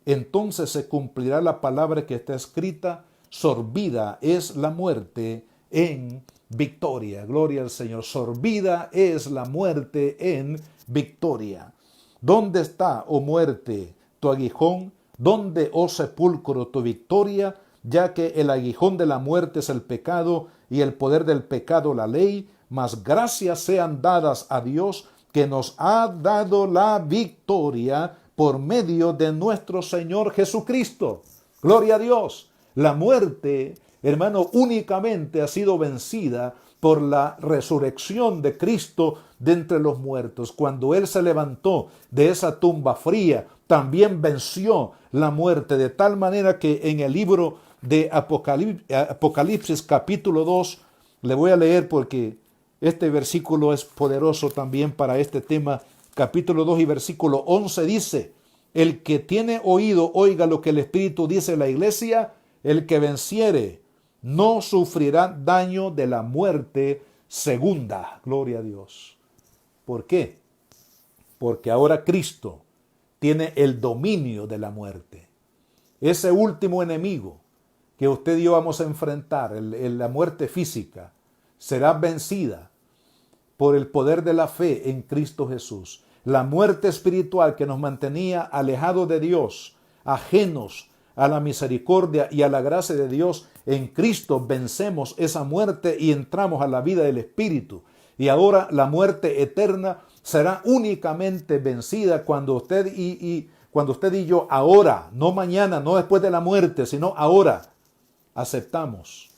entonces se cumplirá la palabra que está escrita, sorbida es la muerte en victoria. Gloria al Señor. Sorbida es la muerte en victoria. ¿Dónde está, oh muerte, tu aguijón? ¿Dónde, oh sepulcro, tu victoria? Ya que el aguijón de la muerte es el pecado y el poder del pecado la ley, mas gracias sean dadas a Dios que nos ha dado la victoria por medio de nuestro Señor Jesucristo. Gloria a Dios. La muerte, hermano, únicamente ha sido vencida por la resurrección de Cristo de entre los muertos. Cuando Él se levantó de esa tumba fría, también venció la muerte, de tal manera que en el libro de Apocalipsis capítulo 2, le voy a leer porque este versículo es poderoso también para este tema. Capítulo 2 y versículo 11 dice, el que tiene oído, oiga lo que el Espíritu dice a la iglesia, el que venciere no sufrirá daño de la muerte segunda. Gloria a Dios. ¿Por qué? Porque ahora Cristo tiene el dominio de la muerte. Ese último enemigo que usted y yo vamos a enfrentar, la muerte física, será vencida por el poder de la fe en Cristo Jesús. La muerte espiritual que nos mantenía alejados de Dios, ajenos a la misericordia y a la gracia de Dios, en Cristo vencemos esa muerte y entramos a la vida del Espíritu. Y ahora la muerte eterna será únicamente vencida cuando usted y yo ahora, no mañana, no después de la muerte, sino ahora, aceptamos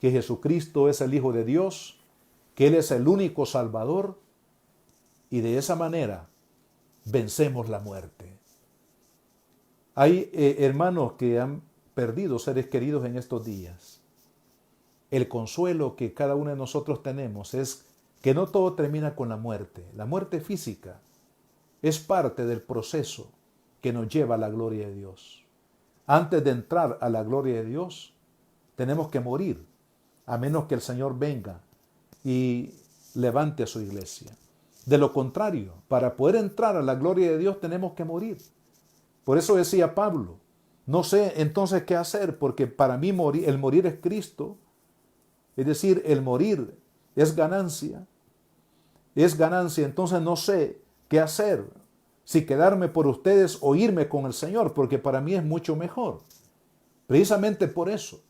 que Jesucristo es el Hijo de Dios, que Él es el único Salvador, y de esa manera vencemos la muerte. Hay hermanos que han perdido seres queridos en estos días. El consuelo que cada uno de nosotros tenemos es que no todo termina con la muerte. La muerte física es parte del proceso que nos lleva a la gloria de Dios. Antes de entrar a la gloria de Dios, tenemos que morir, a menos que el Señor venga y levante a su iglesia. De lo contrario, para poder entrar a la gloria de Dios tenemos que morir. Por eso decía Pablo, no sé entonces qué hacer, porque para mí el morir es Cristo. Es decir, el morir es ganancia. Es ganancia, entonces no sé qué hacer. Si quedarme por ustedes o irme con el Señor, porque para mí es mucho mejor. Precisamente por eso.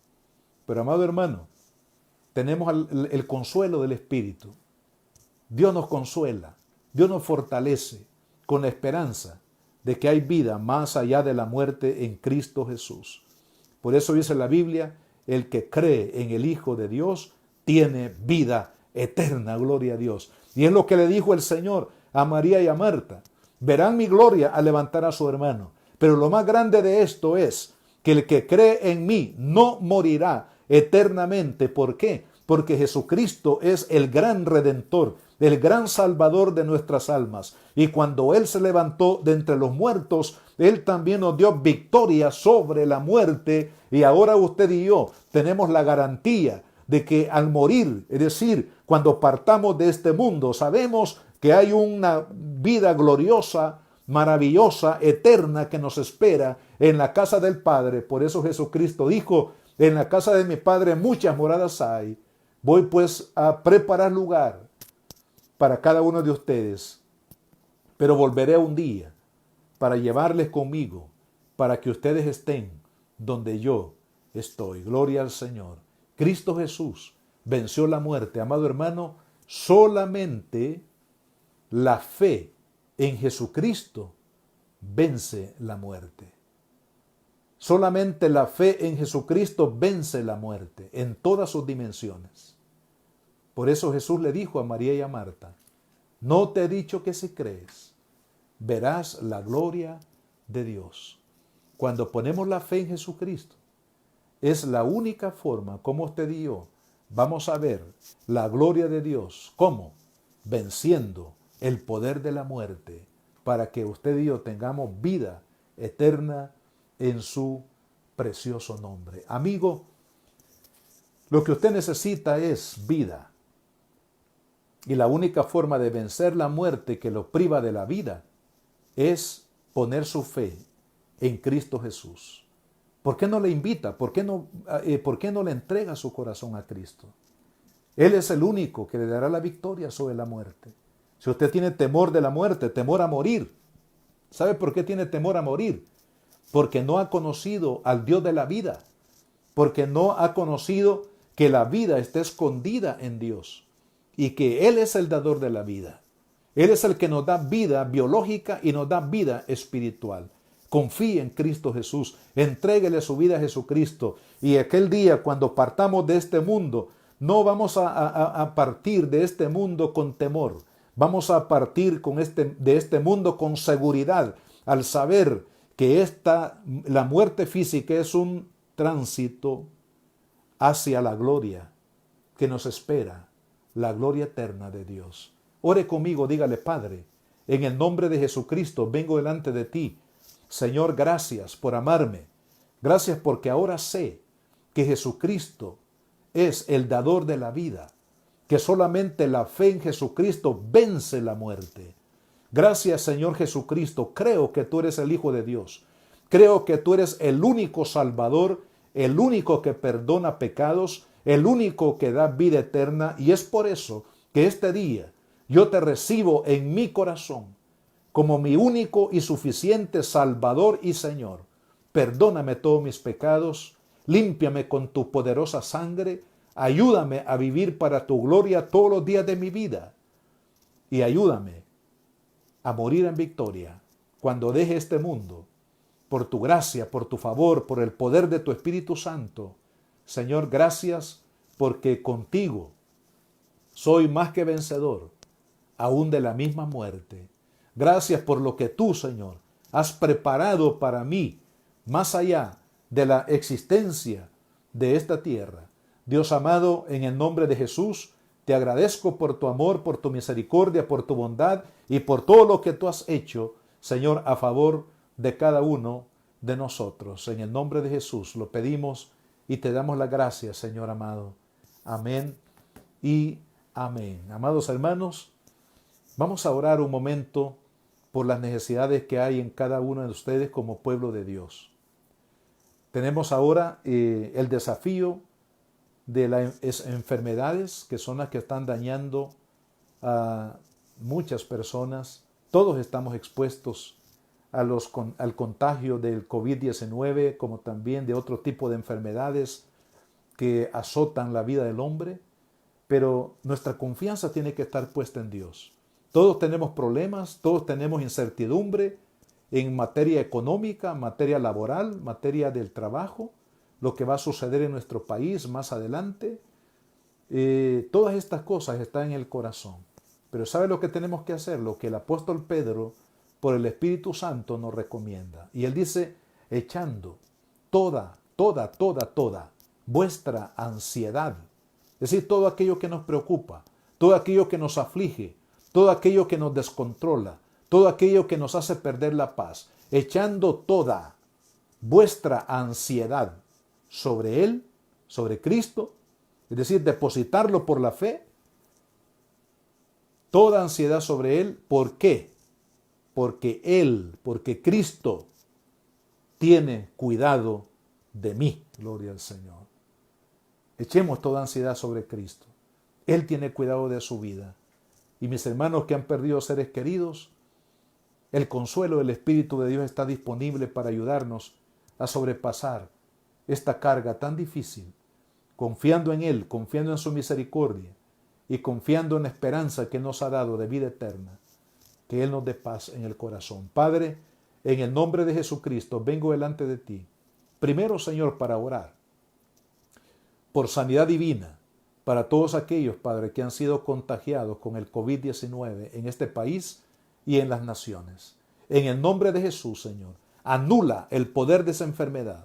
Pero amado hermano, tenemos el consuelo del Espíritu. Dios nos consuela, Dios nos fortalece con la esperanza de que hay vida más allá de la muerte en Cristo Jesús. Por eso dice la Biblia, el que cree en el Hijo de Dios tiene vida eterna, gloria a Dios. Y es lo que le dijo el Señor a María y a Marta. Verán mi gloria al levantar a su hermano. Pero lo más grande de esto es que el que cree en mí no morirá eternamente. ¿Por qué? Porque Jesucristo es el gran Redentor, el gran Salvador de nuestras almas. Y cuando Él se levantó de entre los muertos, Él también nos dio victoria sobre la muerte. Y ahora usted y yo tenemos la garantía de que al morir, es decir, cuando partamos de este mundo, sabemos que hay una vida gloriosa, maravillosa, eterna que nos espera en la casa del Padre. Por eso Jesucristo dijo, en la casa de mi Padre muchas moradas hay. Voy pues a preparar lugar para cada uno de ustedes, pero volveré un día para llevarles conmigo, para que ustedes estén donde yo estoy. Gloria al Señor. Cristo Jesús venció la muerte. Amado hermano, solamente la fe en Jesucristo vence la muerte. Solamente la fe en Jesucristo vence la muerte en todas sus dimensiones. Por eso Jesús le dijo a María y a Marta, no te he dicho que si crees, verás la gloria de Dios. Cuando ponemos la fe en Jesucristo, es la única forma como usted y yo vamos a ver la gloria de Dios. ¿Cómo? Venciendo el poder de la muerte, para que usted y yo tengamos vida eterna en su precioso nombre. Amigo, lo que usted necesita es vida. Y la única forma de vencer la muerte que lo priva de la vida es poner su fe en Cristo Jesús. ¿Por qué no le invita? ¿Por qué no le entrega su corazón a Cristo? Él es el único que le dará la victoria sobre la muerte. Si usted tiene temor de la muerte, temor a morir, ¿sabe por qué tiene temor a morir? Porque no ha conocido al Dios de la vida, porque no ha conocido que la vida está escondida en Dios y que Él es el dador de la vida. Él es el que nos da vida biológica y nos da vida espiritual. Confíe en Cristo Jesús, entréguele su vida a Jesucristo y aquel día cuando partamos de este mundo, no vamos a partir de este mundo con temor. Vamos a partir de este mundo con seguridad al saber que la muerte física es un tránsito hacia la gloria que nos espera, la gloria eterna de Dios. Ore conmigo, dígale, Padre, en el nombre de Jesucristo vengo delante de ti. Señor, gracias por amarme. Gracias porque ahora sé que Jesucristo es el dador de la vida, que solamente la fe en Jesucristo vence la muerte. Gracias, Señor Jesucristo. Creo que tú eres el Hijo de Dios. Creo que tú eres el único Salvador, el único que perdona pecados, el único que da vida eterna. Y es por eso que este día yo te recibo en mi corazón como mi único y suficiente Salvador y Señor. Perdóname todos mis pecados, límpiame con tu poderosa sangre, ayúdame a vivir para tu gloria todos los días de mi vida y ayúdame a morir en victoria cuando deje este mundo, por tu gracia, por tu favor, por el poder de tu Espíritu Santo. Señor, gracias porque contigo soy más que vencedor, aún de la misma muerte. Gracias por lo que tú, Señor, has preparado para mí, más allá de la existencia de esta tierra. Dios amado, en el nombre de Jesús, te agradezco por tu amor, por tu misericordia, por tu bondad y por todo lo que tú has hecho, Señor, a favor de cada uno de nosotros. En el nombre de Jesús lo pedimos y te damos las gracias, Señor amado. Amén y amén. Amados hermanos, vamos a orar un momento por las necesidades que hay en cada uno de ustedes como pueblo de Dios. Tenemos ahora el desafío de las enfermedades, que son las que están dañando a muchas personas. Todos estamos expuestos al contagio del COVID-19, como también de otro tipo de enfermedades que azotan la vida del hombre, pero nuestra confianza tiene que estar puesta en Dios. Todos tenemos problemas, todos tenemos incertidumbre en materia económica, materia laboral, materia del trabajo, lo que va a suceder en nuestro país más adelante. Todas estas cosas están en el corazón. Pero ¿sabe lo que tenemos que hacer? Lo que el apóstol Pedro, por el Espíritu Santo, nos recomienda. Y él dice, echando toda vuestra ansiedad. Es decir, todo aquello que nos preocupa, todo aquello que nos aflige, todo aquello que nos descontrola, todo aquello que nos hace perder la paz, echando toda vuestra ansiedad sobre Él, sobre Cristo, es decir, depositarlo por la fe, toda ansiedad sobre Él. ¿Por qué? Porque Cristo tiene cuidado de mí. Gloria al Señor. Echemos toda ansiedad sobre Cristo. Él tiene cuidado de su vida. Y mis hermanos que han perdido seres queridos, el consuelo del Espíritu de Dios está disponible para ayudarnos a sobrepasar esta carga tan difícil, confiando en Él, confiando en su misericordia y confiando en la esperanza que nos ha dado de vida eterna, que Él nos dé paz en el corazón. Padre, en el nombre de Jesucristo, vengo delante de ti. Primero, Señor, para orar por sanidad divina para todos aquellos, Padre, que han sido contagiados con el COVID-19 en este país y en las naciones. En el nombre de Jesús, Señor, anula el poder de esa enfermedad.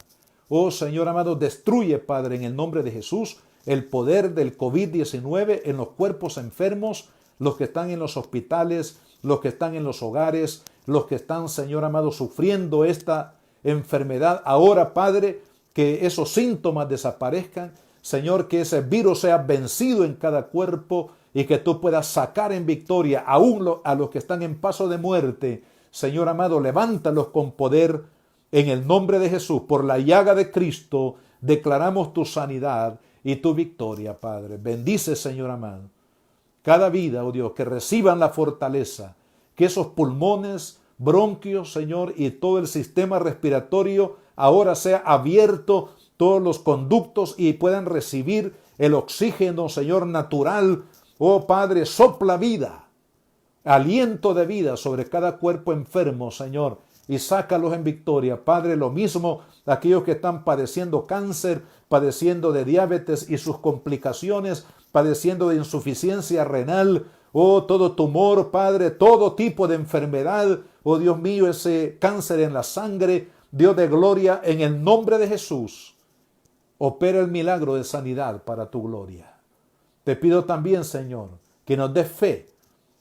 Oh, Señor amado, destruye, Padre, en el nombre de Jesús, el poder del COVID-19 en los cuerpos enfermos, los que están en los hospitales, los que están en los hogares, los que están, Señor amado, sufriendo esta enfermedad. Ahora, Padre, que esos síntomas desaparezcan. Señor, que ese virus sea vencido en cada cuerpo y que tú puedas sacar en victoria aún a los que están en paso de muerte. Señor amado, levántalos con poder en el nombre de Jesús. Por la llaga de Cristo declaramos tu sanidad y tu victoria, Padre. Bendice, Señor amado, cada vida, oh Dios, que reciban la fortaleza, que esos pulmones, bronquios, Señor, y todo el sistema respiratorio ahora sea abierto, todos los conductos, y puedan recibir el oxígeno, Señor, natural. Oh Padre, sopla vida, aliento de vida sobre cada cuerpo enfermo, Señor, y sácalos en victoria. Padre, lo mismo aquellos que están padeciendo cáncer, padeciendo de diabetes y sus complicaciones, padeciendo de insuficiencia renal, oh, todo tumor, Padre, todo tipo de enfermedad, oh Dios mío, ese cáncer en la sangre, Dios de gloria, en el nombre de Jesús, opera el milagro de sanidad para tu gloria. Te pido también, Señor, que nos des fe,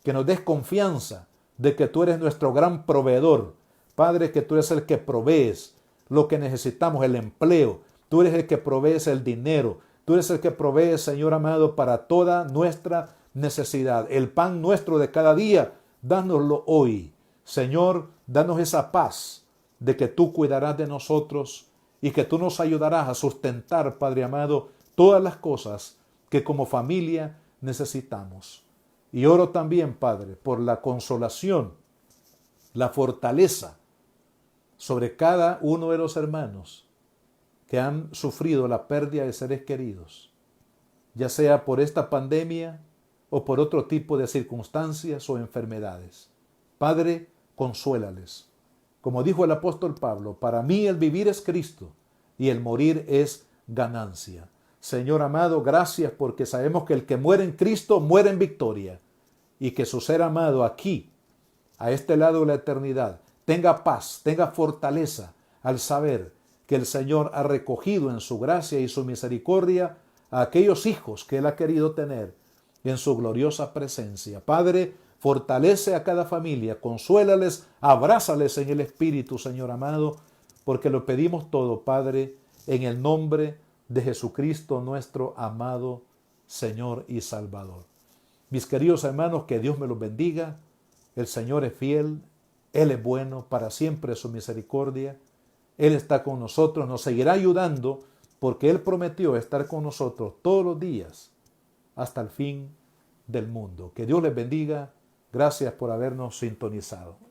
que nos des confianza de que tú eres nuestro gran proveedor. Padre, que tú eres el que provees lo que necesitamos, el empleo. Tú eres el que provees el dinero. Tú eres el que provees, Señor amado, para toda nuestra necesidad. El pan nuestro de cada día, dánoslo hoy. Señor, danos esa paz de que tú cuidarás de nosotros y que tú nos ayudarás a sustentar, Padre amado, todas las cosas que como familia necesitamos. Y oro también, Padre, por la consolación, la fortaleza sobre cada uno de los hermanos que han sufrido la pérdida de seres queridos, ya sea por esta pandemia o por otro tipo de circunstancias o enfermedades. Padre, consuélales. Como dijo el apóstol Pablo, para mí el vivir es Cristo y el morir es ganancia. Señor amado, gracias porque sabemos que el que muere en Cristo muere en victoria y que su ser amado aquí, a este lado de la eternidad, tenga paz, tenga fortaleza al saber que el Señor ha recogido en su gracia y su misericordia a aquellos hijos que Él ha querido tener en su gloriosa presencia. Padre, fortalece a cada familia, consuélales, abrázales en el Espíritu, Señor amado, porque lo pedimos todo, Padre, en el nombre de Jesucristo, nuestro amado Señor y Salvador. Mis queridos hermanos, que Dios me los bendiga. El Señor es fiel, Él es bueno, para siempre es su misericordia. Él está con nosotros, nos seguirá ayudando, porque Él prometió estar con nosotros todos los días hasta el fin del mundo. Que Dios les bendiga. Gracias por habernos sintonizado.